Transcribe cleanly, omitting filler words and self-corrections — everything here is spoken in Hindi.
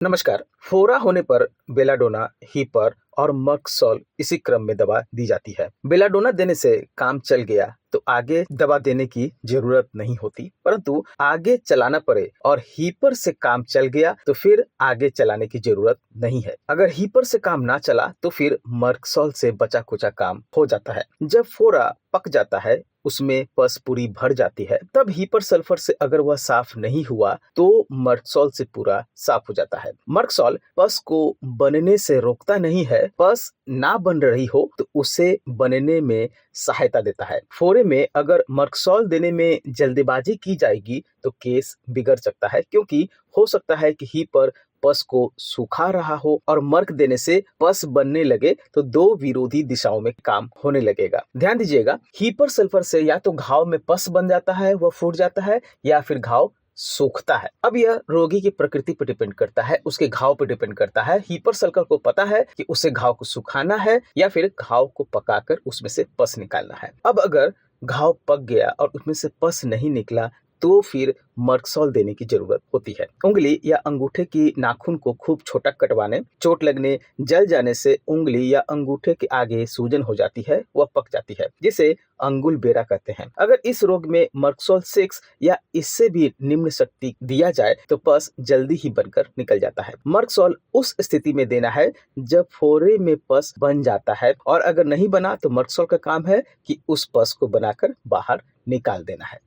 नमस्कार। फोड़ा होने पर बेलाडोना, हीपर और मर्कसॉल इसी क्रम में दवा दी जाती है। बेलाडोना देने से काम चल गया तो आगे दवा देने की जरूरत नहीं होती, परंतु आगे चलाना पड़े और हीपर से काम चल गया तो फिर आगे चलाने की जरूरत नहीं है। अगर हीपर से काम ना चला तो फिर मर्कसॉल से बचा कुचा काम हो जाता है। जब फोड़ा पक जाता है, उसमें पस पूरी भर जाती है, तब हीपर सल्फर से अगर वह साफ नहीं हुआ तो मर्कसॉल से पूरा साफ हो जाता है। मर्कसॉल पस को बनने से रोकता नहीं है, पस ना बन रही हो तो उसे बनने में सहायता देता है। फोड़े में अगर मर्कसॉल देने में जल्दबाजी की जाएगी तो केस बिगड़ सकता है, क्योंकि हो सकता है कि हीपर पस को सुखा रहा हो और मर्क देने से पस बनने लगे तो दो विरोधी दिशाओं में काम होने लगेगा। ध्यान दीजिएगा, हीपर सल्फर से या तो घाव में पस बन जाता है, वह फूट जाता है, या फिर घाव सूखता है। अब यह रोगी की प्रकृति पर डिपेंड करता है, उसके घाव पर डिपेंड करता है। हीपर सल्फर को पता है कि उसे घाव को सुखाना है या फिर घाव को पकाकर उसमें से पस निकालना है। अब अगर घाव पक गया और उसमें से पस नहीं निकला तो फिर मर्कसॉल देने की जरूरत होती है। उंगली या अंगूठे की नाखून को खूब छोटा कटवाने, चोट लगने, जल जाने से उंगली या अंगूठे के आगे सूजन हो जाती है, वह पक जाती है, जिसे अंगुल बेरा कहते हैं। अगर इस रोग में मर्कसॉल 6 या इससे भी निम्न शक्ति दिया जाए तो पस जल्दी ही बनकर निकल जाता है। मर्कसॉल उस स्थिति में देना है जब फोड़े में पस बन जाता है, और अगर नहीं बना तो मर्कसॉल का काम है कि उस पस को बनाकर बाहर निकाल देना है।